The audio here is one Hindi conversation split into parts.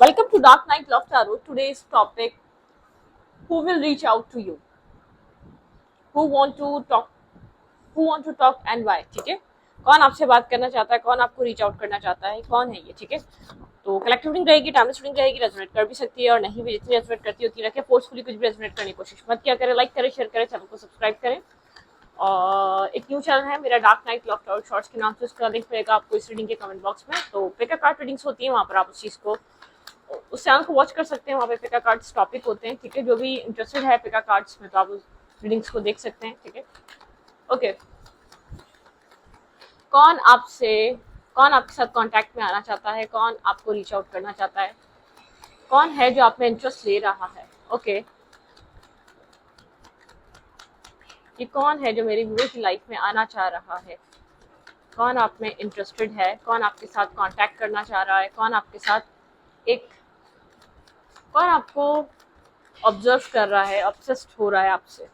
Welcome to Dark Night Love Tarot. Today's topic: Who will reach out to you? Who want to talk? Who want to talk and why? ठीक है, कौन आपसे बात करना चाहता है, कौन आपको रीच आउट करना चाहता है, कौन है ये? ठीक है, तो कलेक्टिव रीडिंग रहेगी, टाइमलेस रीडिंग रहेगी, रेजोनेट कर भी सकती है और नहीं भी। जितनी रेजोनेट करती होती रखे, फोर्सफुली कुछ भी रेजोनेट करने की कोशिश मत किया करें। लाइक करें, शेयर करें, चैनल को सब्सक्राइब करें। और एक न्यू चैनल है मेरा, dark night love tarot shorts के नाम से, उसका लिंक मिलेगा आपको इस रीडिंग के कमेंट बॉक्स में। तो पिक अ कार्ड रीडिंग्स होती है, वहाँ पर आप उस चीज़ को, उस चैनल को वॉच कर सकते हैं। वहाँ पे पिका कार्ड्स टॉपिक होते हैं। ठीक है, जो भी इंटरेस्टेड है पिका कार्ड्स में, तो आप उस रीडिंग्स को देख सकते हैं। ठीक है, ओके। कौन आपके साथ कांटेक्ट में आना चाहता है, कौन आपको रीच आउट करना चाहता है, कौन है जो आप में इंटरेस्ट ले रहा है? ओके, ये कौन है जो मेरी व्यूअर की लाइफ में आना चाह रहा है, कौन आप में इंटरेस्टेड है, कौन आपके साथ कांटेक्ट करना चाह रहा है, कौन आपके साथ कौन आपको ऑब्जर्व कर रहा है, ऑब्सेस्ड हो रहा है आपसे।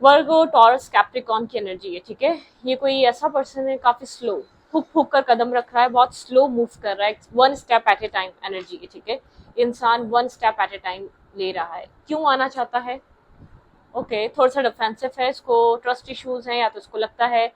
वर्गो, टॉरस, कैप्रिकॉर्न की एनर्जी है। ठीक है, ये कोई ऐसा पर्सन है काफी स्लो, फूक फूक कर कदम रख रहा है, बहुत स्लो मूव कर रहा है, one step at A time energy है। ठीक है, इंसान one step at A time ले रहा है। क्यों आना चाहता है? ओके, थोड़ा सा डिफेंसिव है, इसको ट्रस्ट इश्यूज हैं, या तो इसको लगता है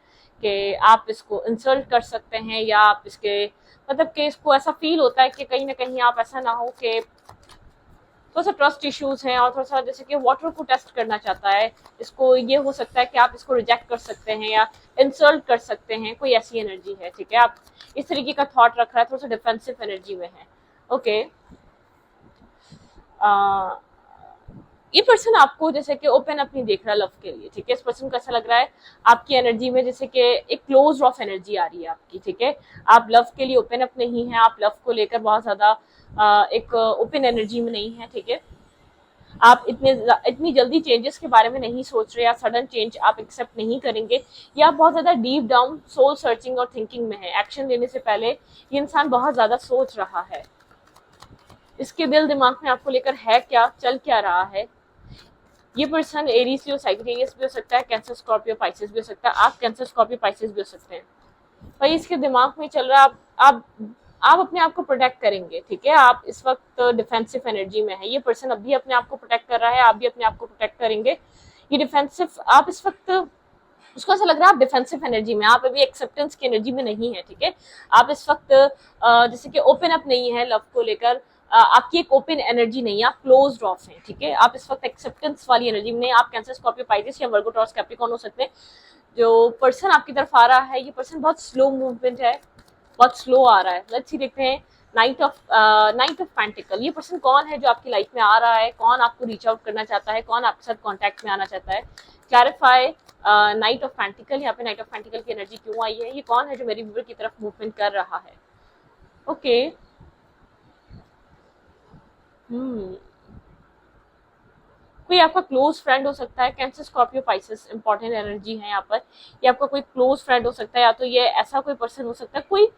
कि आप इसको इंसल्ट कर सकते हैं, या आप इसके मतलब कि इसको ऐसा फील होता है कि कहीं ना कहीं आप ऐसा ना हो कि थोड़ा सा ट्रस्ट इश्यूज हैं, और थोड़ा सा जैसे कि वाटर को टेस्ट करना चाहता है। इसको ये हो सकता है कि आप इसको रिजेक्ट कर सकते हैं या इंसल्ट कर सकते हैं, कोई ऐसी एनर्जी है। ठीक है, आप इस तरीके का थॉट रख रहा है, थोड़ा सा डिफेंसिव एनर्जी में है। ओके, ये पर्सन आपको जैसे कि ओपन अप नहीं देख रहा लव के लिए। ठीक है, इस पर्सन को ऐसा लग रहा है आपकी एनर्जी में जैसे कि एक क्लोज ऑफ एनर्जी आ रही है आपकी। ठीक है, आप लव के लिए ओपन अप नहीं है, आप लव को लेकर बहुत ज्यादा एक ओपन एनर्जी में नहीं है। ठीक है, आप इतनी जल्दी चेंजेस के बारे में नहीं सोच रहे, या सडन चेंज आप एक्सेप्ट नहीं करेंगे, या आप बहुत ज्यादा डीप डाउन सोल सर्चिंग और थिंकिंग में है। एक्शन लेने से पहले ये इंसान बहुत ज्यादा सोच रहा है। इसके दिल दिमाग में आपको लेकर है क्या, चल क्या रहा है। ये पर्सन एरीज और साइगिटेरियस भी हो सकता है, कैंसर, स्कॉर्पियो, पाइसेस भी हो सकता है। आप कैंसर, स्कॉर्पियो, पाइसेस भी हो सकते हैं। भाई इसके दिमाग में चल रहा है आप अपने आप को प्रोटेक्ट करेंगे। ठीक है, आप इस वक्त डिफेंसिव एनर्जी में है। ये पर्सन अभी अपने आप को प्रोटेक्ट कर रहा है, आप भी अपने आप को प्रोटेक्ट करेंगे। ये डिफेंसिव, आप इस वक्त, उसको ऐसा लग रहा है आप डिफेंसिव एनर्जी में, आप अभी एक्सेप्टेंस की एनर्जी में नहीं है। ठीक है, आप इस वक्त जैसे कि ओपन अप नहीं है लव को लेकर, आपकी एक ओपन एनर्जी नहीं है, आप क्लोज्ड ऑफ हैं। ठीक है, आप इस वक्त एक्सेप्टेंस वाली एनर्जी में नहीं। आप कैंसर, स्कॉर्पियो, पाइसेस या वर्गो, टॉरस, कैप्रिकॉर्न हो सकते हैं। जो पर्सन आपकी तरफ आ रहा है, ये पर्सन बहुत स्लो मूवमेंट है, बहुत स्लो आ रहा है। लेट्स सी, देखते हैं नाइट ऑफ पेंटिकल। ये पर्सन कौन है जो आपकी लाइफ में आ रहा है, कौन आपको रीच आउट करना चाहता है, कौन आपके साथ कांटेक्ट में आना चाहता है? Clarify night of pentacle. यहाँ पे नाइट ऑफ पेंटिकल की एनर्जी क्यों आई है? ये कौन है जो मेरी व्यूअर की तरफ मूवमेंट कर रहा है? ओके, कोई आपका क्लोज फ्रेंड हो सकता है। Cancer, Scorpio, Pisces important energy है यहाँ पर। ये आपका कोई क्लोज फ्रेंड हो सकता है, या तो ये ऐसा कोई पर्सन हो सकता है, कोई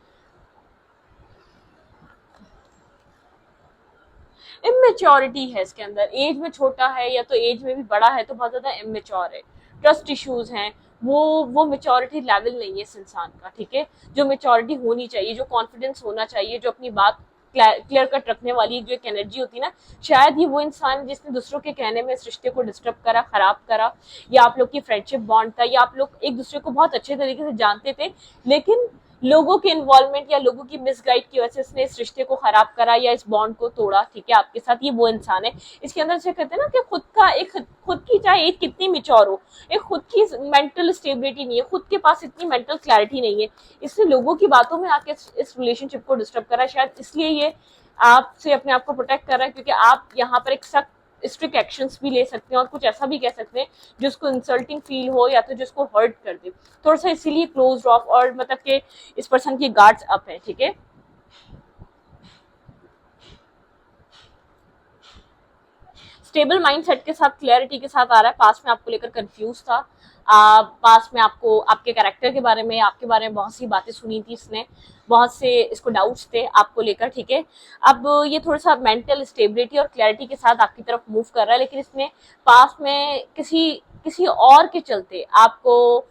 इमेच्योरिटी है इसके अंदर, एज में छोटा है या तो एज में भी बड़ा है, तो बहुत ज्यादा इमेच्योर है, ट्रस्ट इश्यूज हैं, वो मेच्योरिटी लेवल नहीं है इस इंसान का। ठीक है, जो मेच्योरिटी होनी चाहिए, जो कॉन्फिडेंस होना चाहिए, जो अपनी बात क्लियर कट रखने वाली जो एक एनर्जी होती है ना, शायद ये वो इंसान जिसने दूसरों के कहने में इस रिश्ते को डिस्टर्ब करा, खराब करा, या आप लोग की फ्रेंडशिप बॉन्ड था, या आप लोग एक दूसरे को बहुत अच्छे तरीके से जानते थे, लेकिन लोगों के इन्वॉल्वमेंट या लोगों की मिसगाइड की वजह से इसने इस रिश्ते को खराब करा या इस बॉन्ड को तोड़ा। ठीक है, आपके साथ ये वो इंसान है। इसके अंदर से कहते हैं ना कि खुद की चाहे एज कितनी मिच्योर हो, एक खुद की मेंटल स्टेबिलिटी नहीं है, खुद के पास इतनी मेंटल क्लैरिटी नहीं है, इसने लोगों की बातों में आके इस रिलेशनशिप को डिस्टर्ब करा। शायद इसलिए ये आपसे अपने आप को प्रोटेक्ट कर रहा है, क्योंकि आप यहाँ पर एक सख्त स्ट्रिक्ट एक्शंस भी ले सकते हैं, और कुछ ऐसा भी कह सकते हैं जिसको इंसल्टिंग फील हो, या तो जिसको हर्ट कर दे। थोड़ा सा इसीलिए क्लोज ऑफ, और मतलब कि इस पर्सन की गार्ड्स अप है। ठीक है, स्टेबल माइंडसेट के साथ, क्लैरिटी के साथ आ रहा है। पास में आपको लेकर कंफ्यूज था, पास में आपको आपके कैरेक्टर के बारे में, आपके बारे में बहुत सी बातें सुनी थी इसने, बहुत से इसको डाउट्स थे आपको लेकर। ठीक है, अब ये थोड़ा सा मेंटल स्टेबिलिटी और क्लैरिटी के साथ आपकी तरफ मूव कर रहा है, लेकिन इसने पास में किसी और के चलते आपको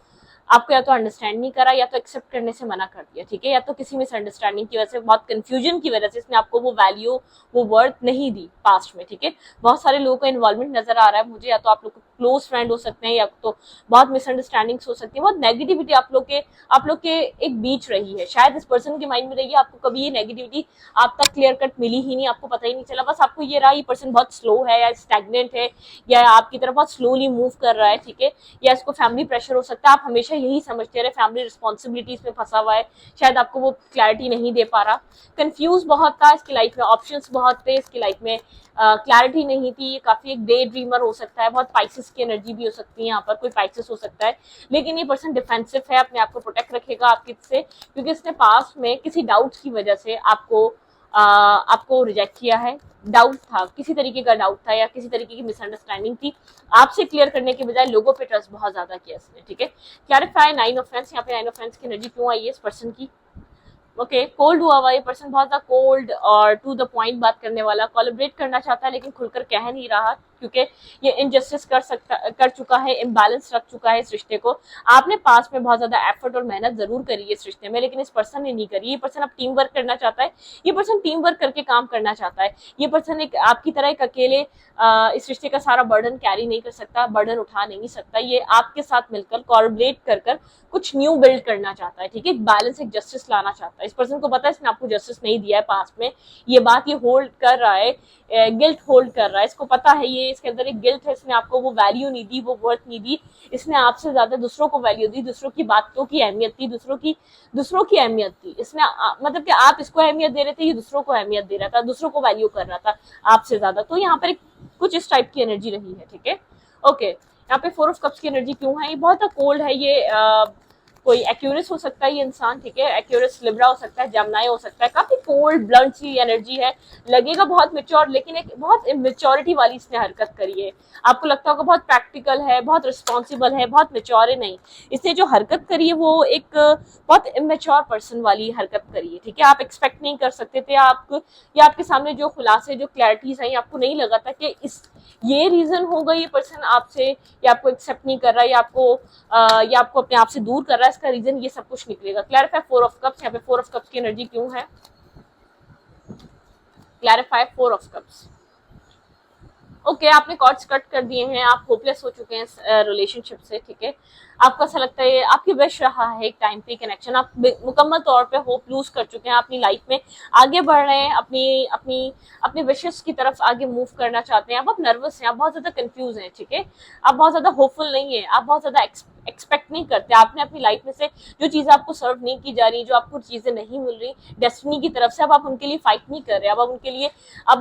आपको या तो अंडरस्टैंड नहीं करा या तो एक्सेप्ट करने से मना कर दिया, ठीक है, या तो किसी मिसअंडरस्टैंडिंग की वजह से, बहुत कंफ्यूजन की वजह से इसने आपको वो वैल्यू, वो वर्थ नहीं दी पास्ट में, ठीक है। बहुत सारे लोगों का इन्वॉल्वमेंट नजर आ रहा है मुझे, या तो आप लोग क्लोज फ्रेंड हो सकते हैं, या तो बहुत मिसअंडरस्टैंडिंग्स हो सकती है, बहुत नेगेटिविटी आप लोग के एक बीच रही है, शायद इस पर्सन के माइंड में रही है, आपको कभी ये नेगेटिविटी आप तक क्लियर कट मिली ही नहीं, आपको पता ही नहीं चला, बस आपको ये रहा ये पर्सन बहुत स्लो है या स्टैग्नेंट है या आपकी तरफ बहुत स्लोली मूव कर रहा है, ठीक है, या इसको फैमिली प्रेशर हो सकता है, आप हमेशा यही समझते रहे फैमिली रिस्पॉन्सिबिलिटीज में फंसा हुआ है, शायद आपको वो क्लैरिटी नहीं दे पा रहा, कंफ्यूज बहुत था इसकी लाइफ में, ऑप्शंस बहुत थे इसकी लाइफ में, क्लैरिटी नहीं थी, ये काफी एक डे ड्रीमर हो सकता है, बहुत पाइसेस की एनर्जी भी हो सकती है, यहाँ पर कोई पाइसेस हो सकता है, लेकिन ये पर्सन डिफेंसिव है, अपने आप को प्रोटेक्ट रखेगा आपके से, क्योंकि इसने पास्ट में किसी डाउट्स की वजह से आपको रिजेक्ट किया है, डाउट था, किसी तरीके का डाउट था या किसी तरीके की मिसअंडरस्टैंडिंग थी, आपसे क्लियर करने के बजाय लोगों पे ट्रस्ट बहुत ज्यादा किया इसने, ठीक है। क्लैरिफाई 9 ऑफ फ्रेंड्स, यहाँ पे 9 ऑफ फ्रेंड्स की एनर्जी क्यों आई है इस पर्सन की, ओके, कोल्ड हुआ हुआ, ये पर्सन बहुत ज्यादा कोल्ड और टू द पॉइंट बात करने वाला, कोलैबोरेट करना चाहता है लेकिन खुलकर कह नहीं रहा, क्योंकि ये इनजस्टिस कर चुका है, इम्बैलेंस रख चुका है इस रिश्ते को, आपने पास में बहुत ज्यादा एफर्ट और मेहनत जरूर करी है इस रिश्ते में, लेकिन इस पर्सन ने नहीं करी, ये पर्सन अब टीम वर्क करना चाहता है, ये पर्सन टीम वर्क करके काम करना चाहता है, ये पर्सन एक आपकी तरह एक अकेले इस रिश्ते का सारा बर्डन कैरी नहीं कर सकता, बर्डन उठा नहीं सकता, ये आपके साथ मिलकर कोलैबोरेट कर कुछ न्यू बिल्ड करना चाहता है, ठीक है, बैलेंस, एक जस्टिस लाना चाहता है, इस पर्सन को पता है इसने आपको जस्टिस नहीं दिया है पास्ट में, ये बात ये होल्ड कर रहा है, गिल्ट होल्ड कर रहा है, इसको पता है ये इसके अंदर एक गिल्ट है, इसने आपको वो वैल्यू नहीं दी, वो वर्थ नहीं दी, इसने आपसे ज्यादा दूसरों को वैल्यू दी, दूसरों की बातों की अहमियत थी, दूसरों की अहमियत थी, इसने मतलब कि आप इसको अहमियत दे रहे थे, ये दूसरों को अहमियत दे रहा था, दूसरों को वैल्यू कर रहा था आपसे ज्यादा, तो यहाँ पर कुछ इस टाइप की एनर्जी रही है, ठीक है, ओके। यहाँ पे 4 ऑफ कप्स की एनर्जी क्यों है, ये बहुत कोल्ड है, ये कोई एक्यूरस हो सकता है ये इंसान, ठीक है, एक्यूरस लिब्रा हो सकता है, जमनाई हो सकता है, काफी कोल्ड ब्लंट सी एनर्जी है, लगेगा बहुत मेच्योर, लेकिन एक बहुत इमेच्योरिटी वाली इसने हरकत करी है, आपको लगता होगा बहुत प्रैक्टिकल है, बहुत रिस्पॉन्सिबल है, बहुत मेच्योर है, नहीं, इसने जो हरकत करी है वो एक बहुत इमेच्योर पर्सन वाली हरकत करी है, ठीक है, आप एक्सपेक्ट नहीं कर सकते थे, या आपके सामने जो खुलासे, जो क्लैरिटीज आई, आपको नहीं लगा था कि ये रीजन होगा ये पर्सन आपसे, या आपको एक्सेप्ट नहीं कर रहा है, या आपको अपने आप से दूर कर रहा है, इसका रीजन ये सब कुछ निकलेगा। क्लैरिफाई 4 ऑफ कप्स, यहाँ पे 4 ऑफ कप्स की एनर्जी क्यों है, क्लैरिफाई 4 ऑफ कप्स, ओके, आपने कॉर्ड्स कट कर दिए हैं, आप होपलेस हो चुके हैं रिलेशनशिप से, ठीक है, आपको ऐसा लगता है आपकी विश रहा है एक टाइम पे कनेक्शन, आप मुकम्मल तौर पे होप लूज कर चुके हैं, अपनी लाइफ में आगे बढ़ रहे हैं, अपनी विशेस की तरफ आगे मूव करना चाहते हैं, आप नर्वस हैं, आप बहुत ज्यादा कंफ्यूज हैं, ठीक है, आप बहुत ज्यादा होपफुल नहीं है, आप बहुत ज्यादा एक्सपेक्ट नहीं करते, आपने अपनी लाइफ में से जो चीजें आपको सर्व नहीं की जा रही, जो आपको चीजें नहीं मिल रही डेस्टिनी की तरफ से, अब आप उनके लिए फाइट नहीं कर रहे, अब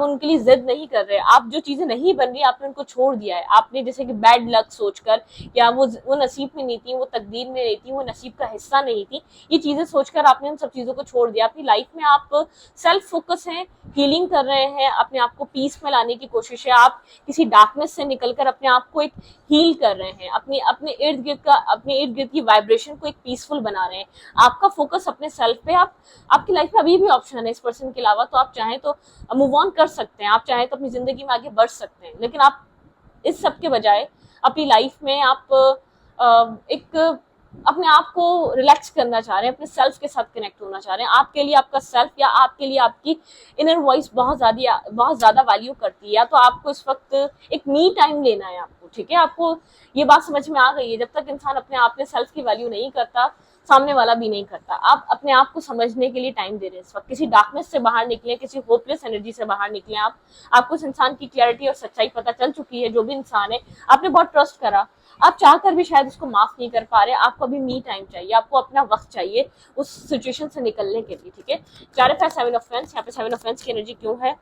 उनके लिए जिद नहीं कर रहे, आप जो चीजें नहीं बन रही आपने उनको छोड़ दिया है, आपने जैसे कि बैड लक सोचकर, या वो नसीब में नहीं थी, वो तकदीर में नहीं थी, वो नसीब का हिस्सा नहीं थी, ये चीजें सोचकर आपने उन सब चीजों को छोड़ दिया, अपनी लाइफ में आप सेल्फ फोकस हैं, हीलिंग कर रहे हैं, अपने आप को पीस में लाने की कोशिश है, आप किसी डार्कनेस से निकलकर अपने आप को एक हील कर रहे हैं, अपने इर्द गिर्द की वाइब्रेशन को एक पीसफुल बना रहे हैं, आपका फोकस अपने सेल्फ पे, आपकी लाइफ में अभी भी ऑप्शन है इस पर्सन के अलावा, तो आप चाहें तो मूव ऑन कर सकते हैं, आप चाहें तो अपनी जिंदगी में आगे बढ़ सकते हैं, लेकिन आप इस सब के बजाय अपनी लाइफ में आप एक अपने आप को रिलैक्स करना चाह रहे हैं, अपने सेल्फ के साथ कनेक्ट होना चाह रहे हैं, आपके लिए आपका सेल्फ या आपके लिए आपकी इनर वॉइस बहुत ज्यादा वैल्यू करती है, या तो आपको इस वक्त एक मी टाइम लेना है आपको, ठीक है, आपको ये बात समझ में आ गई है, जब तक इंसान अपने आप में सेल्फ की वैल्यू नहीं करता, सामने वाला भी नहीं करता, आप अपने आप को समझने के लिए टाइम दे रहे हैं इस वक्त, किसी डार्कनेस से बाहर निकले, किसी होपलेस एनर्जी से बाहर निकले, आपको उस इंसान की क्लैरिटी और सच्चाई पता चल चुकी है, जो भी इंसान है आपने बहुत ट्रस्ट करा, आप चाहकर भी शायद उसको माफ नहीं कर पा रहे, आपको अभी मी टाइम चाहिए, आपको अपना वक्त चाहिए उस सिचुएशन से निकलने के लिए, ठीक है। क्लैरिफाई 7 ऑफ फ्रेंड्स, यहाँ पे 7 ऑफ फ्रेंड्स की एनर्जी क्यों है,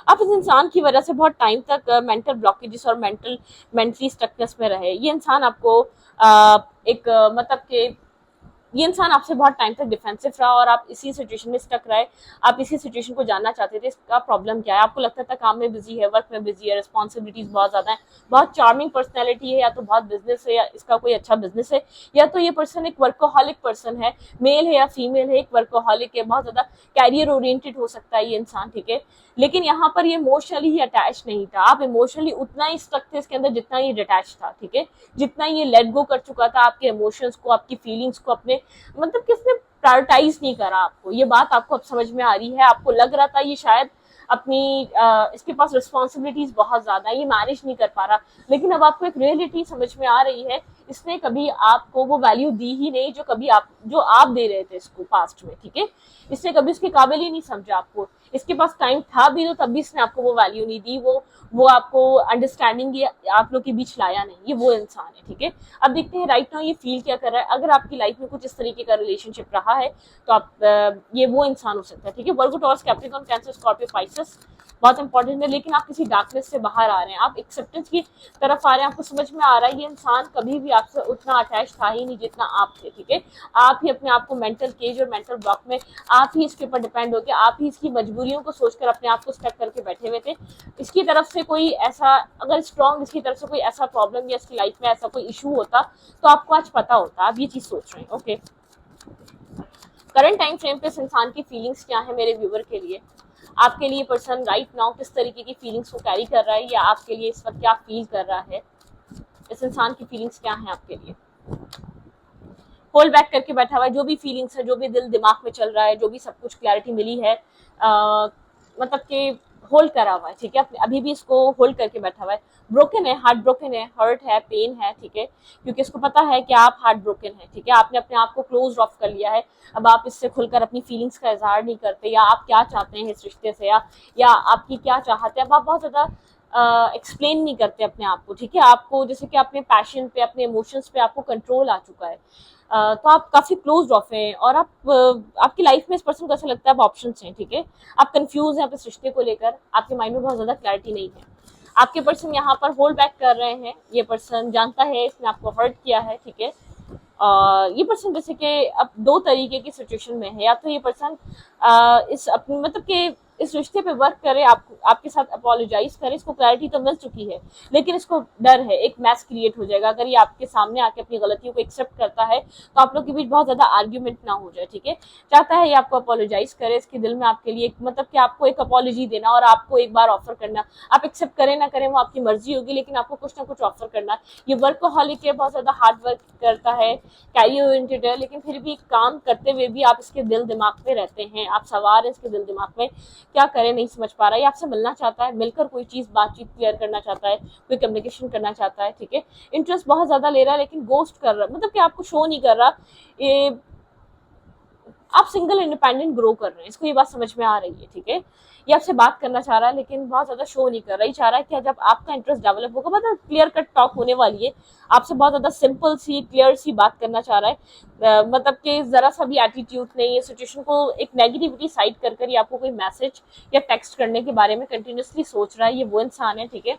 आप इस इंसान की वजह से बहुत टाइम तक मेंटल ब्लॉकेजेस और मेंटली स्टकनेस में रहे, ये इंसान आपको मतलब कि ये इंसान आपसे बहुत टाइम तक डिफेंसिव रहा और आप इसी सिचुएशन में स्टक रहे, आप इसी सिचुएशन को जानना चाहते थे इसका प्रॉब्लम क्या है। आपको लगता था काम में बिजी है, वर्क में बिजी है, रिस्पॉन्सिबिलिटीज बहुत ज्यादा है, बहुत चार्मिंग पर्सनैलिटी है, या तो बहुत बिजनेस है, या इसका कोई अच्छा बिजनेस है, या तो ये पर्सन एक वर्कोहॉलिक पर्सन है, मेल है या फीमेल है, एक वर्कोहॉलिक है, बहुत ज्यादा कैरियर ओरिएंटेड हो सकता है ये इंसान, ठीक है। लेकिन यहाँ पर ये इमोशनली ही अटैच नहीं था, आप इमोशनली उतना ही स्टक थे इसके अंदर जितना ये डिटैच था, ठीक है। जितना ये लेट गो कर चुका था आपके इमोशंस को, आपकी फीलिंग्स को, अपने मतलब किसने प्रायोरिटाइज नहीं करा आपको। ये बात आपको अब समझ में आ रही है। आपको लग रहा था ये शायद अपनी इसके पास रिस्पॉन्सिबिलिटीज बहुत ज्यादा है, ये मैनेज नहीं कर पा रहा, लेकिन अब आपको एक रियलिटी समझ में आ रही है, इसने कभी आपको वो वैल्यू दी ही नहीं जो आप दे रहे थे इसको पास्ट में, ठीक है। इसने कभी उसके काबिल ही नहीं समझा आपको, इसके पास टाइम था भी तो तब भी इसने आपको वो वैल्यू नहीं दी, वो आपको अंडरस्टैंडिंग आप लोग के बीच लाया नहीं। ये वो इंसान है, ठीक है। अब देखते हैं राइट नाउ ये फील क्या कर रहा है। अगर आपकी लाइफ में कुछ इस तरीके का रिलेशनशिप रहा है तो आप ये वो इंसान हो सकता है, ठीक है। Virgo, Taurus, Capricorn, Cancer, Scorpio, Pisces बहुत इंपॉर्टेंट है। लेकिन आप किसी डार्कनेस से बाहर आ रहे हैं, आप एक्सेप्टेंस की तरफ आ रहे हैं, आपको समझ में आ रहा है ये इंसान कभी भी आपसे उतना अटैच था ही नहीं जितना आप थे, ठीक है। आप ही अपने आप को मेंटल केज और मेंटल ब्लॉक में आप ही इसके ऊपर डिपेंड होकर, आप ही इसकी मजबूरियों को सोचकर अपने आप को स्टक करके बैठे हुए थे। इसकी तरफ से कोई ऐसा, अगर स्ट्रॉन्ग इसकी तरफ से कोई ऐसा प्रॉब्लम या इसकी लाइफ में ऐसा कोई इशू होता तो आपको आज पता होता। आप ये चीज सोच रहे हैं, ओके। करंट टाइम फ्रेम पे इस इंसान की फीलिंग्स क्या है मेरे व्यूअर के लिए, आपके लिए पर्सन राइट नाउ किस तरीके की फीलिंग्स को कैरी कर रहा है, या आपके लिए इस वक्त क्या फील कर रहा है, इस इंसान की फीलिंग्स क्या है आपके लिए। होल्ड बैक करके बैठा हुआ है, जो भी फीलिंग्स है, जो भी दिल दिमाग में चल रहा है, जो भी सब कुछ क्लैरिटी मिली है, मतलब कि होल्ड करा हुआ है, ठीक है। अभी भी इसको होल्ड करके बैठा हुआ है, ब्रोकन है, हार्ट ब्रोकन है, हर्ट है, पेन है, ठीक है। क्योंकि इसको पता है कि आप हार्ट ब्रोकन है, ठीक है। आपने अपने आप को क्लोज ऑफ कर लिया है, अब आप इससे खुलकर अपनी फीलिंग्स का इजहार नहीं करते, या आप क्या चाहते हैं इस रिश्ते से, या आपकी क्या चाहते हैं, अब आप बहुत ज्यादा एक्सप्लेन नहीं करते अपने आप को, ठीक है। आपको जैसे कि अपने पैशन पे, अपने इमोशंस पे आपको कंट्रोल आ चुका है, तो आप काफी क्लोज ऑफ हैं, और आपकी लाइफ में इस पर्सन को ऐसा लगता है आप ऑप्शन हैं, ठीक है। आप कंफ्यूज हैं आप इस रिश्ते को लेकर, आपके माइंड में बहुत ज्यादा क्लैरिटी नहीं है। आपके पर्सन यहाँ पर होल्ड बैक कर रहे हैं, ये पर्सन जानता है इसने आपको हर्ट किया है, ठीक है। ये पर्सन जैसे कि अब दो तरीके की सिचुएशन में है, या तो ये पर्सन इस अपनी मतलब कि इस रिश्ते पे वर्क करे, आपके साथ अपोलोजाइज करे, इसको क्लैरिटी तो मिल चुकी है, लेकिन इसको डर है एक मैस क्रिएट हो जाएगा अगर ये आपके सामने आके अपनी गलतियों को एक्सेप्ट करता है, तो आप लोग के बीच बहुत ज्यादा आर्ग्यूमेंट ना हो जाए, ठीक है। चाहता है ये आपको अपोलोजाइज करे, इसके दिल में आपके लिए मतलब कि आपको एक अपोलॉजी देना और आपको एक बार ऑफर करना, आप एक्सेप्ट करें ना करें वो आपकी मर्जी होगी, लेकिन आपको कुछ ना कुछ ऑफर करना। ये वर्कोहॉलिक है, बहुत ज्यादा हार्ड वर्क करता है, कैरियर ओरिएंटेड है, लेकिन फिर भी काम करते हुए भी आप इसके दिल दिमाग में रहते हैं, आप सवार हैं इसके दिल दिमाग में, क्या करे नहीं समझ पा रहा है। ये आपसे मिलना चाहता है, मिलकर कोई चीज बातचीत क्लियर करना चाहता है, कोई कम्युनिकेशन करना चाहता है, ठीक है। इंटरेस्ट बहुत ज्यादा ले रहा है, लेकिन गोस्ट कर रहा है, मतलब कि आपको शो नहीं कर रहा। ये आप सिंगल इंडिपेंडेंट ग्रो कर रहे हैं, इसको ये बात समझ में आ रही है, ठीक है। ये आपसे बात करना चाह रहा है, लेकिन बहुत ज्यादा शो नहीं कर रहा है। चाह रहा है कि जब आपका इंटरेस्ट डेवलप होगा, मतलब क्लियर कट टॉक होने वाली है, आपसे बहुत ज्यादा सिंपल सी क्लियर सी बात करना चाह रहा है, मतलब कि जरा सा भी एटीट्यूड नहीं है, सिचुएशन को एक नेगेटिविटी साइड कर ही आपको कोई मैसेज या टेक्स्ट करने के बारे में कंटिन्यूसली सोच रहा है। ये वो इंसान है, ठीक है।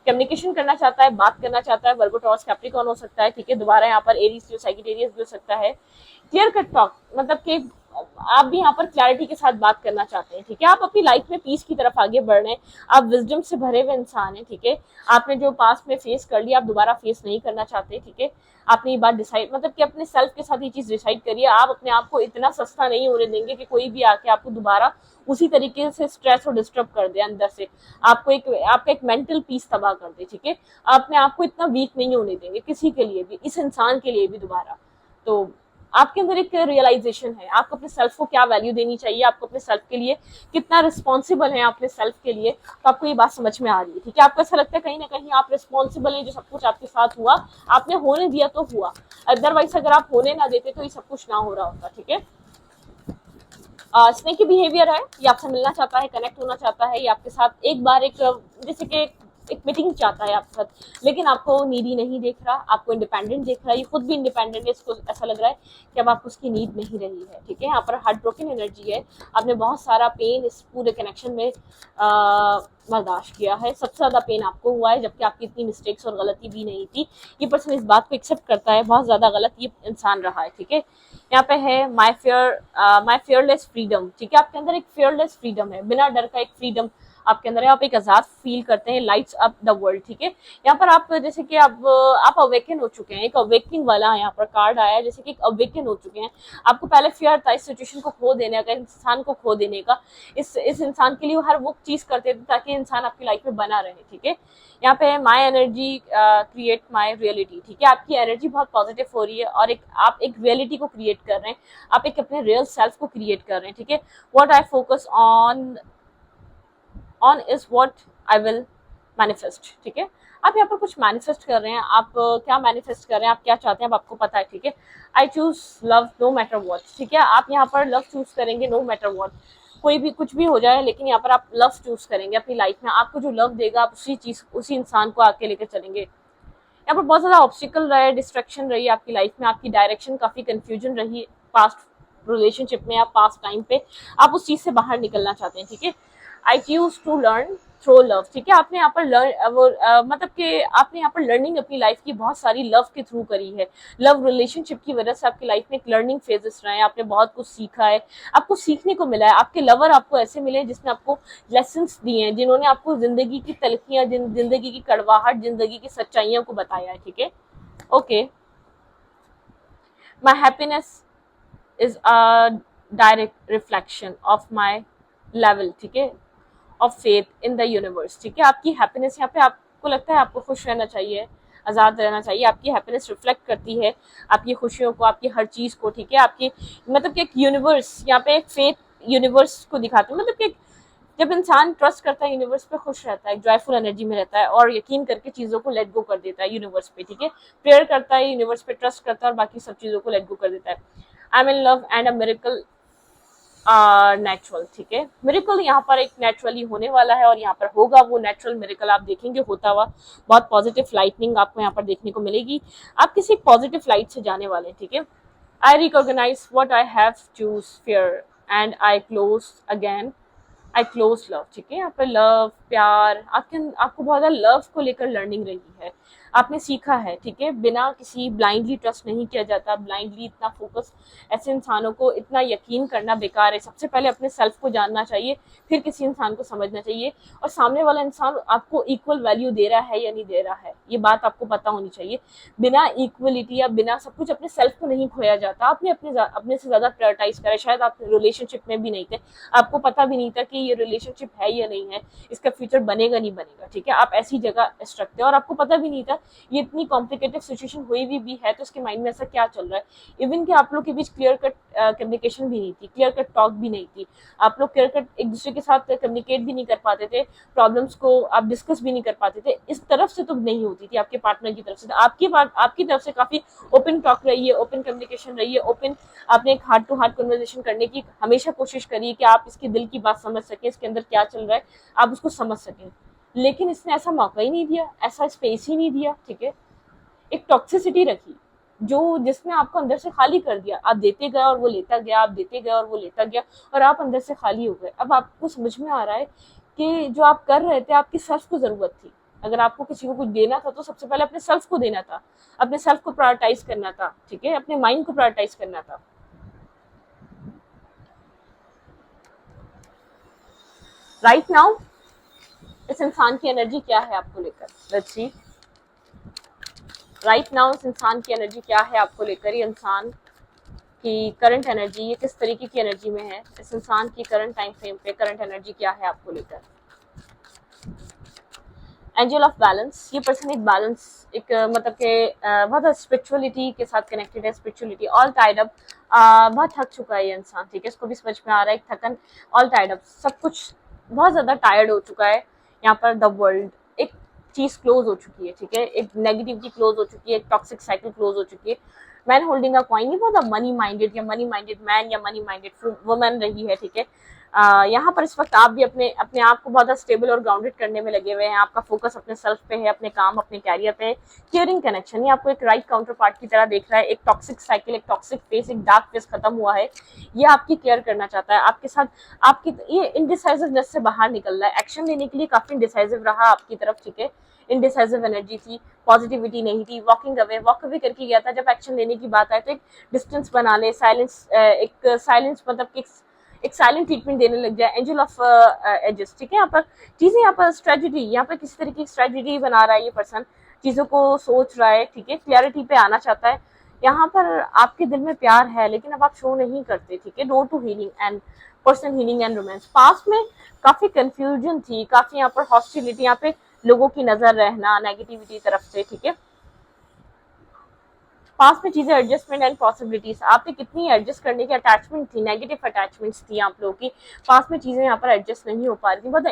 कम्युनिकेशन करना चाहता है, बात करना चाहता है, वर्गो, टॉरस, कैप्रिकॉर्न हो सकता है, ठीक है। दोबारा यहाँ पर एरीज, सैजिटेरियस भी हो सकता है। क्लियर कट टॉक मतलब कि आप भी यहाँ पर क्लैरिटी के साथ बात करना चाहते हैं, ठीक है। आप अपनी लाइफ में पीस की तरफ आगे बढ़ रहे हैं, आप विजडम से भरे हुए इंसान हैं, ठीक है। आपने जो पास्ट में फेस कर लिया आप दोबारा फेस नहीं करना चाहते, ठीक है। आपने ये बात डिसाइड मतलब कि अपने सेल्फ के साथ ये चीज डिसाइड करिए, आप अपने आप को इतना सस्ता नहीं होने देंगे कि कोई भी आके आपको दोबारा उसी तरीके से स्ट्रेस और डिस्टर्ब कर दे अंदर से, आपका एक मेंटल पीस तबाह कर दे, ठीक है। अपने आप को इतना वीक नहीं होने देंगे किसी के लिए भी, इस इंसान के लिए भी दोबारा। तो आपके अंदर एक रियलाइजेशन है, आपको अपने सेल्फ को क्या वैल्यू देनी चाहिए, आपको अपने सेल्फ के लिए कितना रिस्पॉन्सिबल है अपने सेल्फ के लिए, तो आपको ये बात समझ में आ रही है, ठीक है। आपको ऐसा लगता है कहीं ना कहीं आप रिस्पॉन्सिबल हैं, जो सब कुछ आपके साथ हुआ आपने होने दिया तो हुआ, अदरवाइज अगर आप होने ना देते तो ये सब कुछ ना हो रहा होता, ठीक है। स्नेकी बिहेवियर है, ये आपसे मिलना चाहता है, कनेक्ट होना चाहता है, ये आपके साथ एक बार एक जैसे कि एक मीटिंग चाहता है आपके साथ, लेकिन आपको नीडी नहीं देख रहा, आपको इंडिपेंडेंट देख रहा है, ये खुद भी इंडिपेंडेंट है, इसको ऐसा लग रहा है कि अब आपको उसकी नीड नहीं रही है, ठीक है। यहाँ पर हार्ट ब्रोकन एनर्जी है, आपने बहुत सारा पेन इस पूरे कनेक्शन में बर्दाश्त किया है, सबसे ज्यादा पेन आपको हुआ है, जबकि आपकी इतनी मिस्टेक्स और गलती भी नहीं थी। ये पर्सन इस बात को एक्सेप्ट करता है, बहुत ज्यादा गलत ये इंसान रहा है, ठीक है। यहाँ पे है माई फियरलेस फ्रीडम, ठीक है। आपके अंदर एक फियरलेस फ्रीडम है, बिना डर का एक फ्रीडम आपके अंदर है, आप एक आजाद फील करते हैं, लाइट्स अप द वर्ल्ड, ठीक है। यहाँ पर आप जैसे कि आप अवेकन हो चुके हैं, एक अवेकनिंग वाला यहाँ पर कार्ड आया है, जैसे कि एक अवेकन हो चुके हैं। आपको पहले फियर था इस सिचुएशन को खो देने का, इंसान को खो देने का, इस इंसान के लिए हर वो चीज करते थे ताकि इंसान आपकी लाइफ में बना रहे, ठीक है। यहाँ पे my energy create my reality, ठीक है। आपकी एनर्जी बहुत पॉजिटिव हो रही है और आप एक रियलिटी को क्रिएट कर रहे हैं, आप एक अपने रियल सेल्फ को क्रिएट कर रहे हैं, ठीक है। What I focus on is what I will manifest, ठीक है। आप यहाँ पर कुछ मैनिफेस्ट कर रहे हैं, आप क्या मैनिफेस्ट कर रहे हैं, आप क्या चाहते हैं, अब आपको पता है, ठीक है। I choose love no matter what, ठीक है। आप यहाँ पर लव चूज करेंगे नो मैटर व्हाट, कोई भी कुछ भी हो जाए, लेकिन यहाँ पर आप लव चूज करेंगे अपनी लाइफ में। आपको जो लव देगा आप उसी इंसान को आके लेकर चलेंगे। यहाँ पर बहुत ज्यादा ऑब्स्टिकल रहे, डिस्ट्रैक्शन रही आपकी लाइफ में, आपकी डायरेक्शन काफी कंफ्यूजन रही पास्ट रिलेशनशिप में या पास्ट टाइम पे, आप उस चीज से बाहर निकलना चाहते हैं, ठीक है। I choose to learn through love, ठीक है। आपने यहाँ पर मतलब कि आपने यहाँ पर लर्निंग अपनी लाइफ की बहुत सारी लव के थ्रू करी है। लव रिलेशनशिप की वजह से आपकी लाइफ में एक लर्निंग फेजेस रहे हैं, आपने बहुत कुछ सीखा है, आपको सीखने को मिला है। आपके लवर आपको ऐसे मिले जिसने आपको लेसन्स दिए हैं, जिन्होंने आपको जिंदगी की तलखियां, जिंदगी की कड़वाहट, जिंदगी की सच्चाइयों को बताया है, ठीक है। Okay, my happiness is a direct reflection of my level, ठीक है, of faith in the universe, ठीक है। आपकी हैप्पीनेस, यहाँ पे आपको लगता है आपको खुश रहना चाहिए, आजाद रहना चाहिए, आपकी हैप्पीनेस रिफ्लेक्ट करती है आपकी खुशियों को, आपकी हर चीज को, ठीक है। आपकी मतलब कि एक यूनिवर्स, यहाँ पे एक फेथ यूनिवर्स को दिखाते हैं, मतलब कि जब इंसान ट्रस्ट करता है यूनिवर्स पे, खुश रहता है, जॉयफुल एनर्जी में रहता है और यकीन करके चीजों को लेट गो कर देता है यूनिवर्स पे, ठीक है। प्रेयर करता है, यूनिवर्स पे ट्रस्ट करता है और बाकी सब चीजों को लेट गो कर देता है। I am in love and a miracle natural, ठीक है। मिरेकल यहाँ पर एक नेचुरली होने वाला है और यहाँ पर होगा वो नेचुरल मिरेकल, आप देखेंगे होता हुआ, बहुत पॉजिटिव लाइटनिंग आपको यहाँ पर देखने को मिलेगी। आप किसी पॉजिटिव लाइट से जाने वाले हैं, ठीक है। I recognise what I have choose fear and I close again, I close love, ठीक है। यहाँ पर लव, प्यार, आपको बहुत ज्यादा लव को लेकर लर्निंग रही है, आपने सीखा है, ठीक है। बिना किसी ब्लाइंडली ट्रस्ट नहीं किया जाता, ब्लाइंडली इतना फोकस, ऐसे इंसानों को इतना यकीन करना बेकार है। सबसे पहले अपने सेल्फ को जानना चाहिए, फिर किसी इंसान को समझना चाहिए, और सामने वाला इंसान आपको इक्वल वैल्यू दे रहा है या नहीं दे रहा है, ये बात आपको पता होनी चाहिए। बिना इक्वलिटी या बिना सब कुछ अपने सेल्फ को नहीं खोया जाता। आपने अपने से ज्यादा प्रायोरिटाइज करा, शायद आप रिलेशनशिप में भी नहीं थे, आपको पता भी नहीं था कि ये रिलेशनशिप है या नहीं है, इसका फ्यूचर बनेगा नहीं बनेगा, ठीक है। आप ऐसी जगह स्ट्रक थे और आपको पता भी नहीं था ये इतनी कॉम्प्लिकेटेड सिचुएशन हुई भी है तो उसके माइंड में ऐसा क्या चल रहा है। इवन कि आप लोग के बीच क्लियर कट कम्युनिकेशन भी नहीं थी, क्लियर कट टॉक भी नहीं थी, आप लोग क्लियर कट एक दूसरे के साथ कम्युनिकेट भी नहीं कर पाते थे, प्रॉब्लम्स को आप डिस्कस भी नहीं कर पाते थे। इस तरफ से तो नहीं होती थी, आपके पार्टनर की तरफ से, आपकी तरफ से काफी ओपन टॉक रही है, ओपन कम्युनिकेशन रही है, ओपन आपने एक हार्ट टू हार्ट कन्वर्सेशन करने की हमेशा कोशिश करी कि आप इसके दिल की बात समझ सके, इसके अंदर क्या चल रहा है आप उसको समझ सकें। लेकिन इसने ऐसा मौका ही नहीं दिया, ऐसा स्पेस ही नहीं दिया, ठीक है। एक टॉक्सिसिटी रखी जिसने आपको अंदर से खाली कर दिया। आप देते गए और वो लेता गया, आप देते गए और वो लेता गया, और आप अंदर से खाली हो गए। अब आपको समझ में आ रहा है कि जो आप कर रहे थे आपकी सेल्फ को जरूरत थी। अगर आपको किसी को कुछ देना था तो सबसे पहले अपने सेल्फ को देना था, अपने सेल्फ को प्रायोरिटाइज करना था, ठीक है, अपने माइंड को प्रायोरिटाइज करना था। राइट नाउ इस इंसान की एनर्जी क्या है आपको लेकर, लेट्स सी। राइट नाउ इस इंसान की एनर्जी क्या है आपको लेकर, ये इंसान की करंट एनर्जी, ये किस तरीके की एनर्जी में है, इस इंसान की करंट टाइम फ्रेम पे करंट एनर्जी क्या है आपको लेकर। एंजल ऑफ बैलेंस, ये पर्सन एक बैलेंस, एक मतलब के बहुत स्पिरिचुअलिटी के साथ कनेक्टेड है, स्पिरिचुअलिटी ऑल टाइड अप, बहुत थक चुका है ये इंसान, ठीक है। इसको भी समझ में आ रहा है, एक थकन, ऑल टाइड अप, सब कुछ बहुत ज्यादा टायर्ड हो चुका है। यहाँ पर द वर्ल्ड, एक चीज क्लोज हो चुकी है, ठीक है, एक नेगेटिविटी क्लोज हो चुकी है, एक टॉक्सिक साइकिल क्लोज हो चुकी है। मैन होल्डिंग अ कॉइन, ये बहुत मनी माइंडेड या मनी माइंडेड मैन या मनी माइंडेड वुमन रही है, ठीक है। यहाँ पर इस वक्त आप भी अपने अपने आप को बहुत स्टेबल और ग्राउंडेड करने में लगे हुए हैं। आपका फोकस अपने सेल्फ पे है, अपने काम, अपने कैरियर पे। केयरिंग कनेक्शन, ये आपको एक राइट काउंटर पार्ट की तरह देख रहा है। एक टॉक्सिक साइकिल, एक टॉक्सिक फेस, एक डार्क फेस खत्म हुआ है, ये आपकी केयर करना चाहता है आपके साथ। आपकी ये इनडिसाइसिवनेस से बाहर निकल रहा है, एक्शन लेने के लिए काफी इनडिसाइसिव रहा आपकी तरफ, ठीक है। इनडिसाइसिव एनर्जी थी, पॉजिटिविटी नहीं थी, वॉक अवे करके गया था। जब एक्शन लेने की बात आए तो एक डिस्टेंस बना ले, साइलेंस, एक साइलेंस मतलब कि एक साइलेंट ट्रीटमेंट देने लग जाए, एंजल ऑफ एजेस, ठीक है। यहाँ पर चीजें, यहाँ पर स्ट्रेटजी, यहाँ पर किसी तरीके की स्ट्रेटजी बना रहा है ये पर्सन, चीजों को सोच रहा है, ठीक है, क्लैरिटी पे आना चाहता है। यहाँ पर आपके दिल में प्यार है लेकिन अब आप शो नहीं करते, ठीक है। Door to healing and personal healing and romance. Past में काफी कंफ्यूजन थी, काफी यहाँ पर हॉस्टिलिटी, यहाँ पे लोगों की नजर रहना नेगेटिविटी तरफ से, ठीक है। पास में चीजें एडजस्टमेंट एंड पॉसिबिलिटीज, आप पे कितनी एडजस्ट करने की अटैचमेंट थी, नेगेटिव अटैचमेंट्स थी आप लोगों की। पास में चीजें यहाँ पर एडजस्ट नहीं हो पा रही थी, बहुत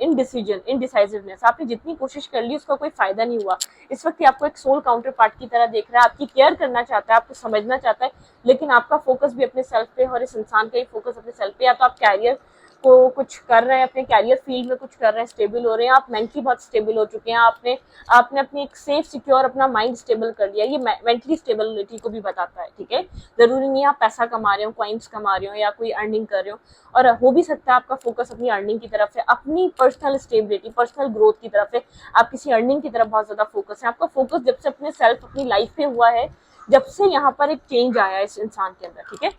इनडिसाइजिवनेस, आपने जितनी कोशिश कर ली उसका कोई फायदा नहीं हुआ। इस वक्त आपको एक सोल काउंटर पार्ट की तरह देख रहा है, आपकी केयर करना चाहता है, आपको समझना चाहता है, लेकिन आपका फोकस भी अपने सेल्फ पे, और इस इंसान का ही फोकस अपने सेल्फ पे। या तो आप कैरियर को कुछ कर रहे हैं, अपने कैरियर फील्ड में कुछ कर रहे हैं, स्टेबल हो रहे हैं, आप मेंटली बहुत स्टेबल हो चुके हैं, आपने आपने अपनी एक सेफ सिक्योर अपना माइंड स्टेबल कर लिया। ये मेंटली स्टेबिलिटी को भी बताता है, ठीक है। जरूरी नहीं आप पैसा कमा रहे हो, कॉइन्स कमा रहे हो या कोई अर्निंग कर रहे हो, और हो भी सकता है आपका फोकस अपनी अर्निंग की तरफ है, अपनी पर्सनल स्टेबिलिटी, पर्सनल ग्रोथ की तरफ है। आप किसी अर्निंग की तरफ बहुत ज्यादा फोकस है। आपका फोकस जब से अपने सेल्फ, अपनी लाइफ पे हुआ है, जब से यहाँ पर एक चेंज आया है इस इंसान के अंदर, ठीक है।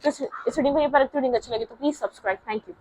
तो इस वीडियो में ये पर अच्छा लगे तो प्लीज सब्सक्राइब। Thank you.